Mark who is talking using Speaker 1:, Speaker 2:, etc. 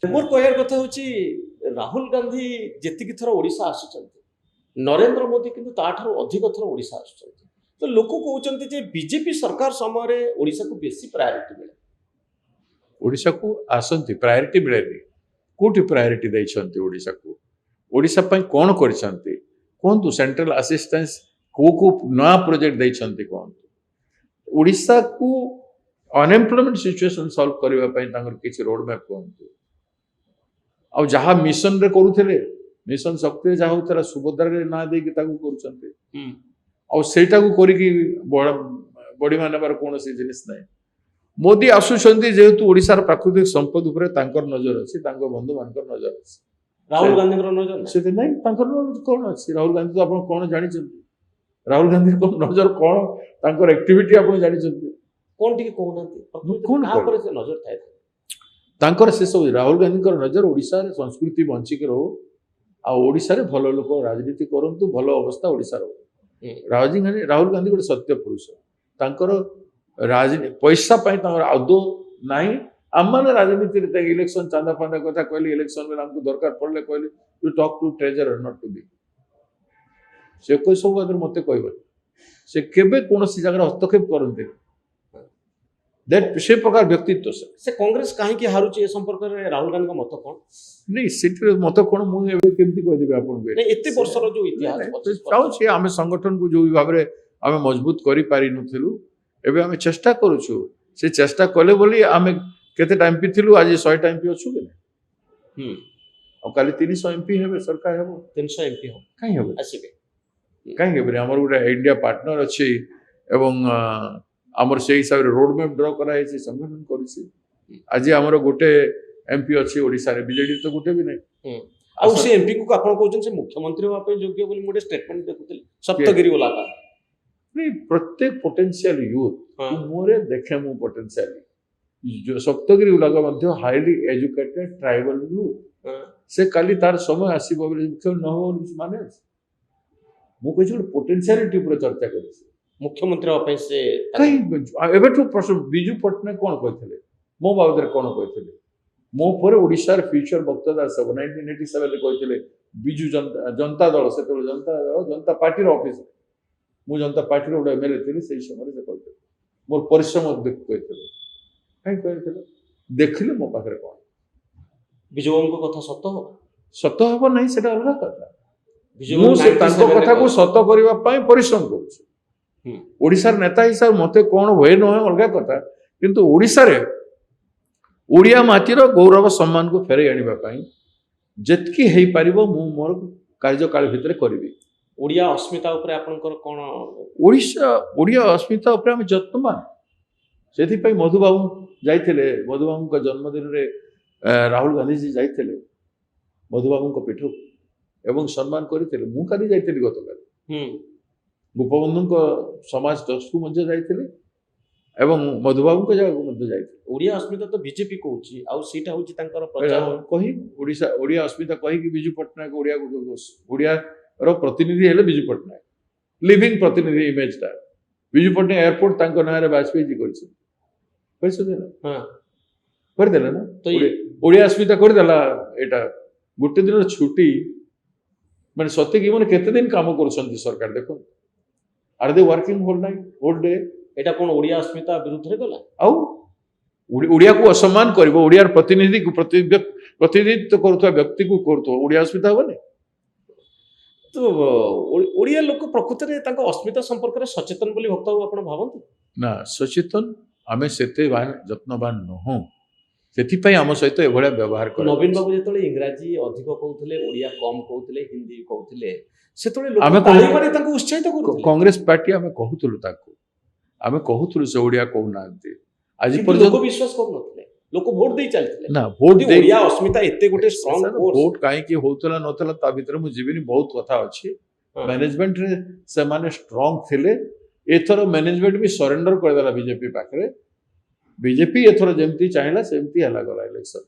Speaker 1: मोर कहर कथा हूँ राहुल गांधी जी थर ओडिशा आसुच्च नरेंद्र मोदी किंतु ताठारु अधिक थर ओडिशा आसुच्च तो लोक कहते जे बीजेपी सरकार समय ओडिशा को बेसी प्रायोरिटी मिले
Speaker 2: ओडिशा को आसंती प्रायोरिटी मिलेनी कोठी प्रायोरिटी देइछंती ओडिशा को ओडिशा पई कोन करछंती कोनतु सेंट्रल असिस्टेंस को नया प्रोजेक्ट देइछंती कोनतु ओडिशा को अनएम्प्लॉयमेंट सिचुएशन सॉल्व करबा पई तांगर किछि रोड मैप कोनतु आ जहा मिशन रे करूथिले मिशन शक्ति जहा होतरा सुभद्रा रे ना देकी ताकू करूछंती आ सेटा को करिकी बड़ी मानबार कोनोसी जिनिस नै मोदी आसुछंती जेहेतु ओडिशार प्राकृतिक संपद उपरे तांकर नजर अछि तांको बंधु मानकर नजर अछि
Speaker 1: राहुल गांधी नजर
Speaker 2: से नै तांकर कोन अछि राहुल गांधी तो आपण कोन जानि छथि राहुल गांधी को नजर कोन तांकर एक्टिविटी आपण जानि छथि
Speaker 1: कोन टिके कोन
Speaker 2: कोन
Speaker 1: का ऊपर से नजर थाए
Speaker 2: तांकर से सब राहुल गांधी कर नजर ओडिशा रे संस्कृति बंची के रहो आ ओडिशा रे भलो लोक राजनीति करंतु भलो अवस्था ओडिशा रो राहुल गांधी गोटे सत्य पुरुष तांकर राजनीति पैसा पाई तांकर आदो नाही आम्माने राजनीति रे इलेक्शन चांदा फांदा कथा कहली इलेक्शन में हमको दरकार पड़ले कहली you talk to treasurer not to be say कोई सब अदर मते कहबो से केबे कोनोसी जगह हस्तक्षेप करंते दैट से प्रकार व्यक्तित्व
Speaker 1: से कांग्रेस काहे की हारुची ए संपर्क रे राहुल गांधी का मत कोन
Speaker 2: नहीं सिटी मत कोन मु एबे केमती कह देबे आपन बे
Speaker 1: नहीं एते वर्षर जो इतिहास
Speaker 2: चाहू छी आमे संगठन को जो भाव रे आमे मजबूत करि पारि नथिलु एबे आमे चेष्टा करूछु से चेष्टा कले बोली आमे केते टाइम पी थिलु आज 100 टाइम पी अछु के और काली 300 एमपी हेबे सरकार हेबो
Speaker 1: 300 एमपी हो
Speaker 2: काई हेबे
Speaker 1: आसीबे
Speaker 2: काई हेबे हमर गुडा इंडिया पार्टनर अछि एवं हमर से हिसाब रे रोड मैप ड्रा करा है संगठन करिछि आज हमर गोटे एमपी अछि ओडिसा रे बीजेडी तो गोटे भी नै
Speaker 1: आ से एमपी को आपण कहउछन से मुख्यमंत्री होआ पे योग्य बोली मोटे स्टेटमेंट देखुतली सप्तगिरी वाला का
Speaker 2: नहीं प्रत्येक पोटेंशियल यूथ मोरे देखे मु पोटेंशियल जो सप्तगिरी वाला मध्य हाईली एजुकेटेड ट्राइबल यूथ से काली तार समय आसीबो बोली मुख्य न हो माने मु कहै पोटेंशियलिटी पर चर्चा करिछि
Speaker 1: मुख्यमंत्री होआ से
Speaker 2: कहीं एबे तो प्रश्न बिजू पटनायक कोन कहथिले मो बाबदरे कोन कहथिले मो पर ओडिसा रे फ्यूचर वक्ता सब 1987 रे कहथिले बिजू जनता दल से तो जनता पार्टी रो ऑफिस मु जनता पार्टी रो एमएलए थिली से समय से कहथिले मोर परिश्रम देख कहथिले काई कहथिले देखिले मो पाखरे कोन
Speaker 1: बिजू को कथा
Speaker 2: सत हो नहीं सेटा अलग कथा मु से तांको कथा को सत करबा पई परिश्रम करूछी ओडिसार नेता हिसाब मते कोन होय न होय अलग कथा किंतु ओडिसा रे ओडिया माटीर गौरव सम्मान को फेरे आनिबा पई जेतकी हेई परिबो मु मोर कार्यकाल भितरे करबी
Speaker 1: ओडिया अस्मिता ऊपर आपनकर कोन
Speaker 2: ओडिया अस्मिता ऊपर हम जत्नमान सेथि पई मधुबाबू जाइथिले मधुबाबू का जन्मदिन रे राहुल गांधी जी जाइथिले मधुबाबू को पीठ एवं सम्मान करथिले मु काली जाइथिले गतकाल गोपबंधु को समाज ट्रस्ट को मध्य जाइथिले एवं मधुबाबू को जगह मध्य जाइथिले
Speaker 1: ओडिया अस्मिता तो बीजेपी कहउची आ सीटा होची तांकर प्रचार
Speaker 2: कहि ओडिसा ओडिया अस्मिता कहि कि बिजू पटनायक ओडिया रो प्रतिनिधि हेले बिजू पटनायक लिविंग प्रतिनिधि इमेज ता बिजू पटनायक एयरपोर्ट तांको नारे वाजपेयी जी करछ पैसा देला
Speaker 1: हां
Speaker 2: कर देला ना
Speaker 1: तो
Speaker 2: ओडिया अस्मिता कर देला एटा गुटे दिन छुट्टी माने सत्य कि माने केते दिन काम करछंती सरकार देखो are they working whole night whole day
Speaker 1: एटा कोन ओडिया अस्मिता विरुद्ध रे गला
Speaker 2: आउ ओडिया को असम्मान करबो ओडियार प्रतिनिधि को प्रतिनिधित्व करथवा व्यक्ति को करथो ओडिया अस्मिता होबने
Speaker 1: तो ओडिया लोक प्रकृति रे तांको अस्मिता संपर्क रे सचेतन बोली भक्त आपण भाबंतु
Speaker 2: ना सचेतन आमे सेते जत्नवान न हो सेति पई हम सहित एभळा व्यवहार कर
Speaker 1: नवीन बाबू जेतले इंग्रजी अधिक कहउतले ओडिया कम कहउतले हिंदी कहउतले सेतले लोक
Speaker 2: आमे
Speaker 1: ताली मारी तांको उत्साहित करथले
Speaker 2: कांग्रेस पार्टी आमे कहउतलु ताको आमे कहउतलु से ओडिया कहउ नांते आज
Speaker 1: पर लोक विश्वास कर नथले लोक वोट दे चलथले
Speaker 2: ना वोट दे
Speaker 1: ओडिया अस्मिता एते गोटे स्ट्रांग फोर्स
Speaker 2: वोट काहे कि होतला नथला ता भीतर मु जीवनी बहुत कथा अछि मैनेजमेंट रे से माने स्ट्रांग थिले एथरो मैनेजमेंट भी सरेंडर कर देला बीजेपी पाखरे बीजेपी एथरो जेमती चाहिला सेमती हला गला इलेक्शन